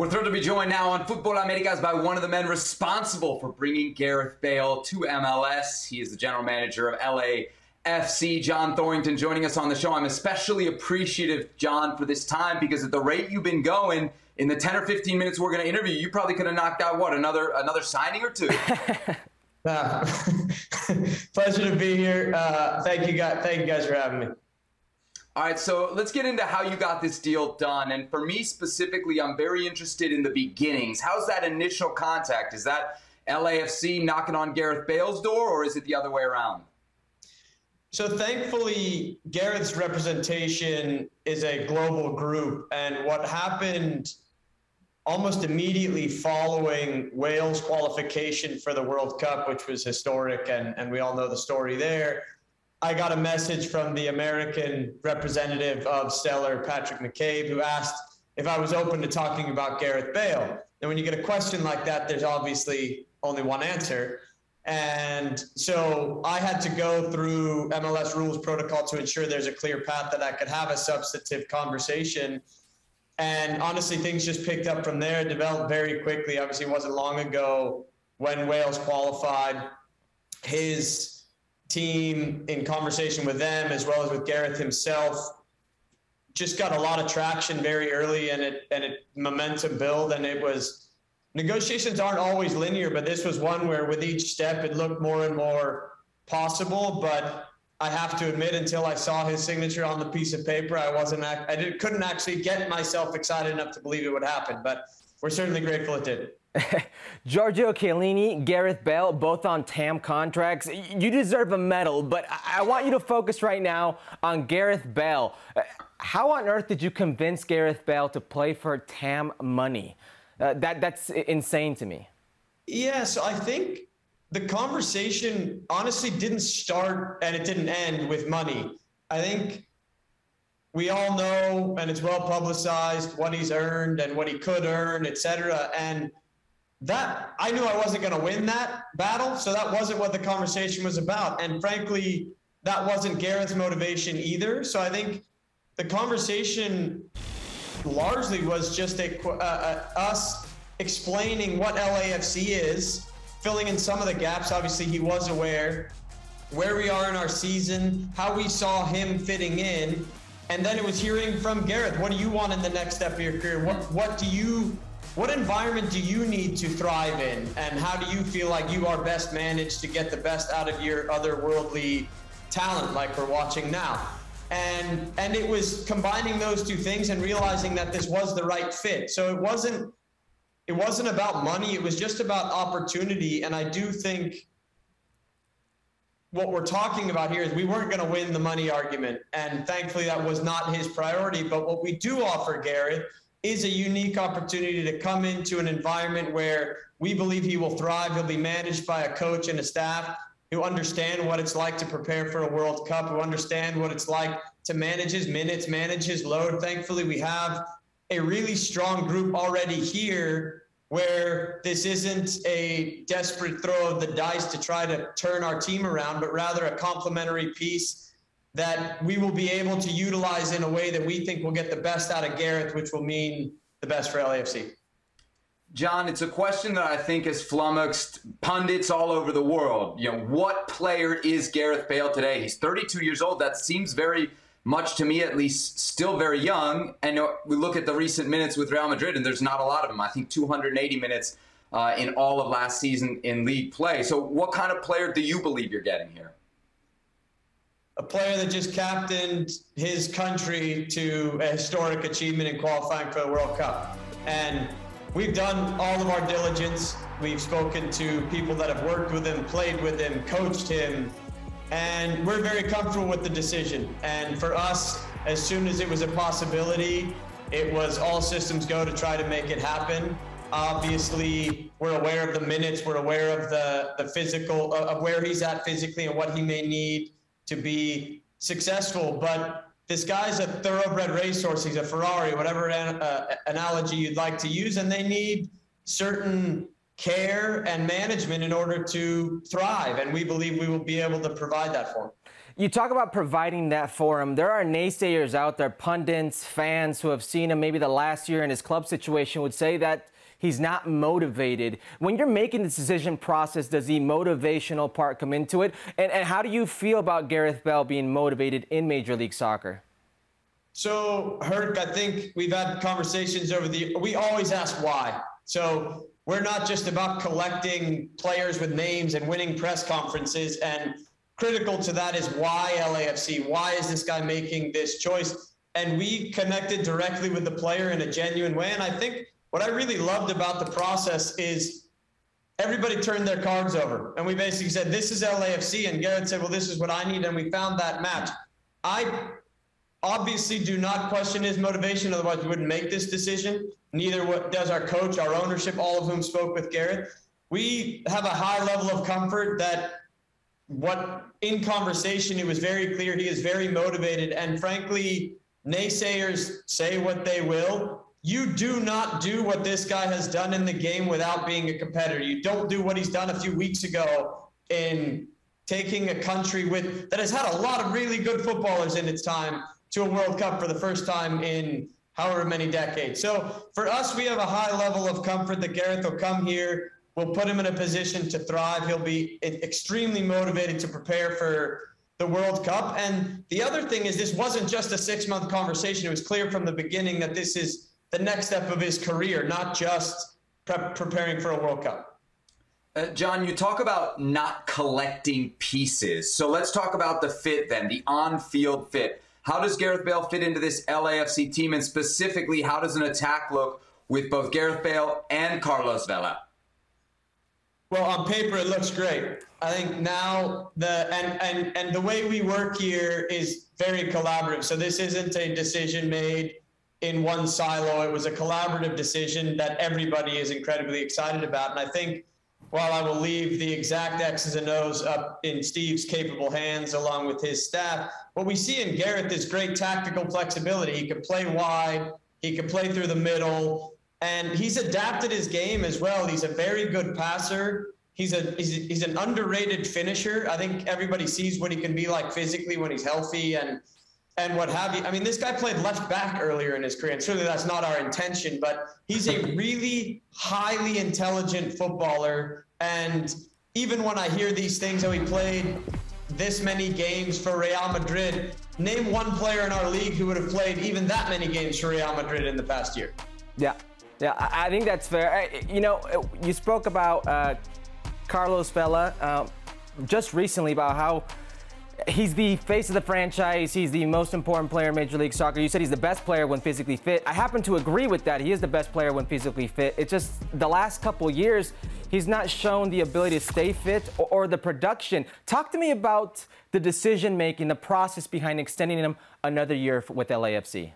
We're thrilled to be joined now on Football Americas by one of the men responsible for bringing Gareth Bale to MLS. He is the general manager of LAFC, John Thorington, joining us on the show. I'm especially appreciative, John, for this time because at the rate you've been going, in the 10 or 15 minutes we're going to interview you, probably could have knocked out, what, another signing or two? Pleasure to be here. Thank you guys for having me. All right, so let's get into how you got this deal done. And for me specifically, I'm very interested in the beginnings. How's that initial contact? Is that LAFC knocking on Gareth Bale's door, or is it the other way around? So thankfully, Gareth's representation is a global group. And what happened almost immediately following Wales' qualification for the World Cup, which was historic, and we all know the story there, I got a message from the American representative of Stellar, Patrick McCabe, who asked if I was open to talking about Gareth Bale. And when you get a question like that, there's obviously only one answer. And so I had to go through MLS rules protocol to ensure there's a clear path that I could have a substantive conversation. And honestly, things just picked up from there, developed very quickly. Obviously, it wasn't long ago when Wales qualified. His team, in conversation with them as well as with Gareth himself, just got a lot of traction very early, and it momentum build. And it was, negotiations aren't always linear, but this was one where with each step it looked more and more possible. But I have to admit, until I saw his signature on the piece of paper, couldn't actually get myself excited enough to believe it would happen. But we're certainly grateful it did. Giorgio Chiellini, Gareth Bale, both on TAM contracts. You deserve a medal, but I want you to focus right now on Gareth Bale. How on earth did you convince Gareth Bale to play for TAM money? That's insane to me. Yeah, so I think the conversation honestly didn't start and it didn't end with money. I think we all know, and it's well publicized, what he's earned and what he could earn, etc. And that, I knew I wasn't going to win that battle, so that wasn't what the conversation was about. And frankly, that wasn't Gareth's motivation either. So I think the conversation largely was just us explaining what LAFC is, filling in some of the gaps. Obviously, he was aware where we are in our season, how we saw him fitting in. And then it was hearing from Gareth, what do you want in the next step of your career? What environment do you need to thrive in? And how do you feel like you are best managed to get the best out of your otherworldly talent like we're watching now? And it was combining those two things and realizing that this was the right fit. So it wasn't about money, it was just about opportunity. And I do think what we're talking about here is we weren't going to win the money argument. And thankfully that was not his priority. But what we do offer Gareth is a unique opportunity to come into an environment where we believe he will thrive. He'll be managed by a coach and a staff who understand what it's like to prepare for a World Cup, who understand what it's like to manage his minutes, manage his load. Thankfully, we have a really strong group already here where this isn't a desperate throw of the dice to try to turn our team around, but rather a complementary piece that we will be able to utilize in a way that we think will get the best out of Gareth, which will mean the best for LAFC. John, it's a question that I think has flummoxed pundits all over the world. You know, what player is Gareth Bale today? He's 32 years old. That seems very much, to me at least, still very young. And we look at the recent minutes with Real Madrid, and there's not a lot of them. I think 280 minutes in all of last season in league play. So what kind of player do you believe you're getting here? A player that just captained his country to a historic achievement in qualifying for the World Cup. And we've done all of our diligence. We've spoken to people that have worked with him, played with him, coached him, and we're very comfortable with the decision. And for us, as soon as it was a possibility, it was all systems go to try to make it happen. Obviously, we're aware of the minutes, we're aware of the physical, of where he's at physically and what he may need to be successful. But this guy's a thoroughbred racehorse. He's a Ferrari, whatever analogy you'd like to use, and they need certain care and management in order to thrive. And we believe we will be able to provide that for him. You talk about providing that forum. There are naysayers out there, pundits, fans who have seen him maybe the last year in his club situation would say that he's not motivated. When you're making this decision process, does the motivational part come into it? And how do you feel about Gareth Bale being motivated in Major League Soccer? So, Herc, I think we've had conversations we always ask why. So we're not just about collecting players with names and winning press conferences, and critical to that is why LAFC? Why is this guy making this choice? And we connected directly with the player in a genuine way. And I think what I really loved about the process is everybody turned their cards over. And we basically said, this is LAFC. And Gareth said, well, this is what I need. And we found that match. I obviously do not question his motivation. Otherwise, we wouldn't make this decision. Neither does our coach, our ownership, all of whom spoke with Gareth. We have a high level of comfort that in conversation, it was very clear he is very motivated. And frankly, naysayers say what they will. You do not do what this guy has done in the game without being a competitor. You don't do what he's done a few weeks ago in taking a country that has had a lot of really good footballers in its time to a World Cup for the first time in however many decades. So for us, we have a high level of comfort that Gareth will come here. We'll put him in a position to thrive. He'll be extremely motivated to prepare for the World Cup. And the other thing is, this wasn't just a 6-month conversation. It was clear from the beginning that this is the next step of his career, not just preparing for a World Cup. John, you talk about not collecting pieces. So let's talk about the fit then, the on-field fit. How does Gareth Bale fit into this LAFC team? And specifically, how does an attack look with both Gareth Bale and Carlos Vela? Well, on paper, it looks great. I think now the way we work here is very collaborative. So this isn't a decision made in one silo. It was a collaborative decision that everybody is incredibly excited about. And I think while I will leave the exact X's and O's up in Steve's capable hands along with his staff, what we see in Gareth is great tactical flexibility. He can play wide. He can play through the middle. And he's adapted his game as well. He's a very good passer. He's an underrated finisher. I think everybody sees what he can be like physically when he's healthy and what have you. I mean, this guy played left back earlier in his career, and certainly that's not our intention, but he's a really highly intelligent footballer. And even when I hear these things, how he played this many games for Real Madrid, name one player in our league who would have played even that many games for Real Madrid in the past year. Yeah, I think that's fair. You know, you spoke about Carlos Vela just recently about how he's the face of the franchise. He's the most important player in Major League Soccer. You said he's the best player when physically fit. I happen to agree with that. He is the best player when physically fit. It's just the last couple of years, he's not shown the ability to stay fit or the production. Talk to me about the decision-making, the process behind extending him another year with LAFC.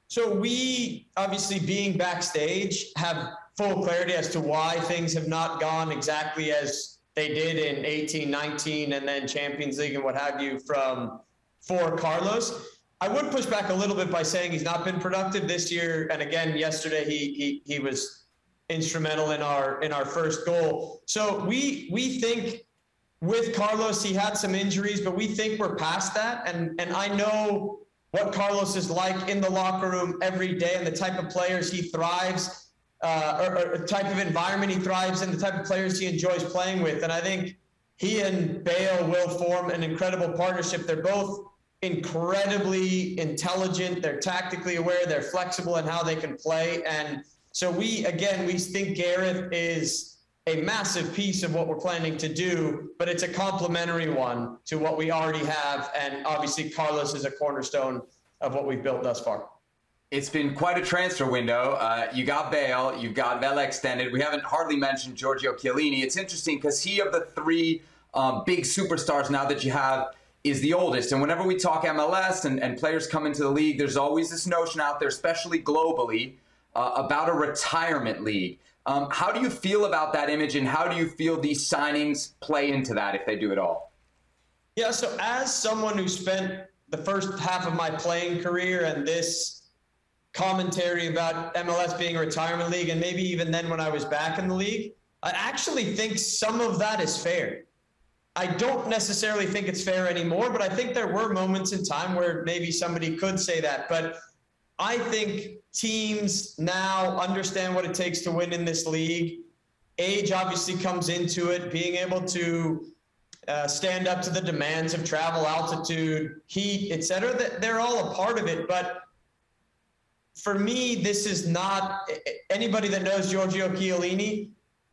So we, obviously being backstage, have full clarity as to why things have not gone exactly as they did in 18, 19, and then Champions League and what have you for Carlos. I would push back a little bit by saying he's not been productive this year. And again, yesterday he was instrumental in our first goal. So we think with Carlos, he had some injuries, but we think we're past that. And I know what Carlos is like in the locker room every day and the type of players he thrives or type of environment he thrives in, the type of players he enjoys playing with. And I think he and Bale will form an incredible partnership. They're both incredibly intelligent. They're tactically aware. They're flexible in how they can play. And so we think Gareth is a massive piece of what we're planning to do, but it's a complementary one to what we already have. And obviously Carlos is a cornerstone of what we've built thus far. It's been quite a transfer window. You got Bale, you've got Vela extended. We haven't hardly mentioned Giorgio Chiellini. It's interesting because he, of the three big superstars now that you have, is the oldest. And whenever we talk MLS and players come into the league, there's always this notion out there, especially globally, about a retirement league. How do you feel about that image, and how do you feel these signings play into that, if they do at all? Yeah, so as someone who spent the first half of my playing career and this commentary about MLS being a retirement league, and maybe even then when I was back in the league, I actually think some of that is fair. I don't necessarily think it's fair anymore, but I think there were moments in time where maybe somebody could say that. But I think teams now understand what it takes to win in this league. Age obviously comes into it, being able to stand up to the demands of travel, altitude, heat, etc. They're all a part of it. But for me, this is not anybody that knows Giorgio Chiellini.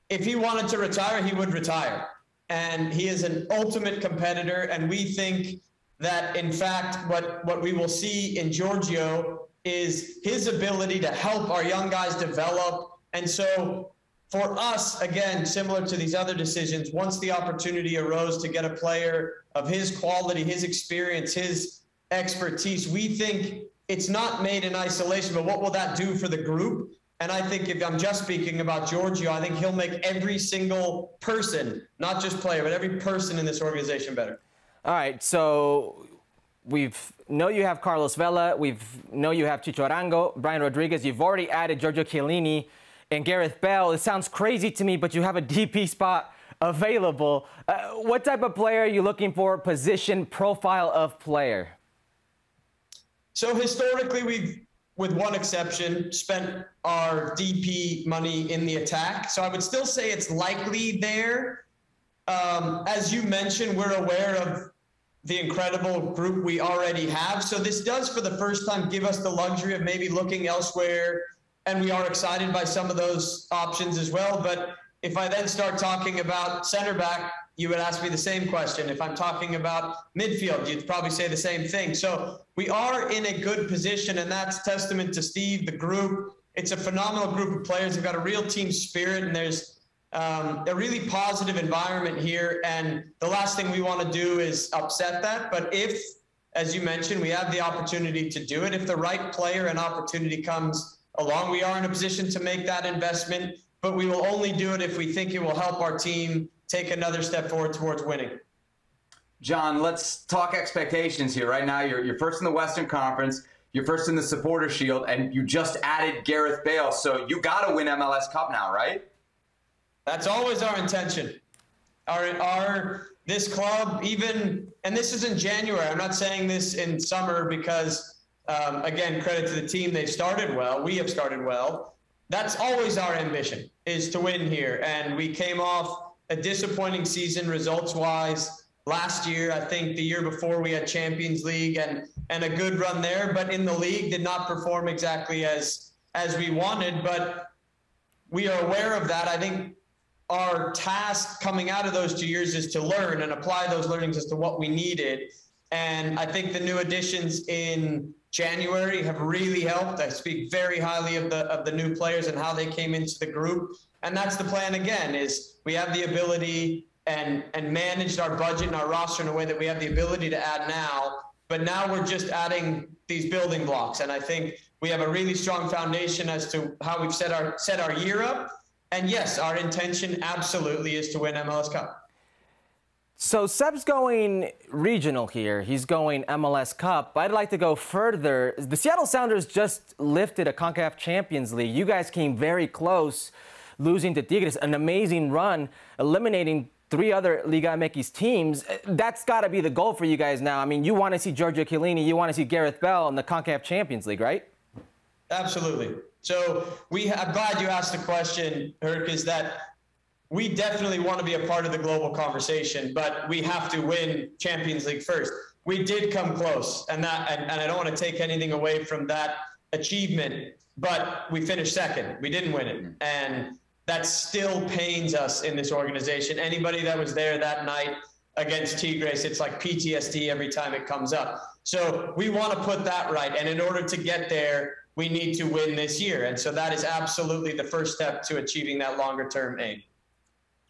If he wanted to retire, he would retire. And he is an ultimate competitor. And we think that, in fact, what we will see in Giorgio is his ability to help our young guys develop. And so for us, again, similar to these other decisions, once the opportunity arose to get a player of his quality, his experience, his expertise, we think it's not made in isolation, but what will that do for the group? And I think if I'm just speaking about Giorgio, I think he'll make every single person, not just player, but every person in this organization better. All right, so know you have Carlos Vela, know you have Chicho Arango, Brian Rodriguez. You've already added Giorgio Chiellini and Gareth Bale. It sounds crazy to me, but you have a DP spot available. What type of player are you looking for? Position, profile of player? So historically, we've, with one exception, spent our DP money in the attack. So I would still say it's likely there. As you mentioned, we're aware of the incredible group we already have. So this does, for the first time, give us the luxury of maybe looking elsewhere. And we are excited by some of those options as well. But if I then start talking about center back, you would ask me the same question. If I'm talking about midfield, you'd probably say the same thing. So we are in a good position, and that's testament to Steve, the group. It's a phenomenal group of players. They've got a real team spirit, and there's a really positive environment here. And the last thing we want to do is upset that. But if, as you mentioned, we have the opportunity to do it, if the right player and opportunity comes along, we are in a position to make that investment. But we will only do it if we think it will help our team take another step forward towards winning. John, let's talk expectations here. Right now, you're first in the Western Conference, you're first in the Supporter Shield, and you just added Gareth Bale. So you got to win MLS Cup now, right? That's always our intention. This club, even, and this is in January, I'm not saying this in summer because, again, credit to the team, they've started well. We have started well. That's always our ambition, is to win here. And we came off a disappointing season results-wise last year. I think the year before we had Champions League and a good run there, but in the league did not perform exactly as we wanted. But we are aware of that. I think our task coming out of those 2 years is to learn and apply those learnings as to what we needed. And I think the new additions in January have really helped. I speak very highly of the new players and how they came into the group. And that's the plan again, is we have the ability and managed our budget and our roster in a way that we have the ability to add now. But now we're just adding these building blocks. And I think we have a really strong foundation as to how we've set our year up. And yes, our intention absolutely is to win MLS Cup. So Seb's going regional here. He's going MLS Cup. I'd like to go further. The Seattle Sounders just lifted a CONCACAF Champions League. You guys came very close, losing to Tigres, an amazing run, eliminating 3 other Liga MX teams. That's got to be the goal for you guys now. I mean, you want to see Giorgio Chiellini, you want to see Gareth Bale in the CONCACAF Champions League, right? Absolutely. So I'm glad you asked the question, Herc, is that we definitely want to be a part of the global conversation, but we have to win Champions League first. We did come close, and I don't want to take anything away from that achievement, but we finished second. We didn't win it, and that still pains us in this organization. Anybody that was there that night against Tigres, it's like PTSD every time it comes up. So we want to put that right, and in order to get there, we need to win this year, and so that is absolutely the first step to achieving that longer-term aim.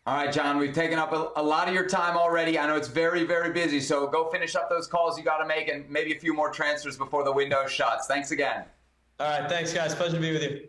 All right, John, we've taken up a lot of your time already. I know it's very, very busy, so go finish up those calls you got to make and maybe a few more transfers before the window shuts. Thanks again. All right, thanks, guys. Pleasure to be with you.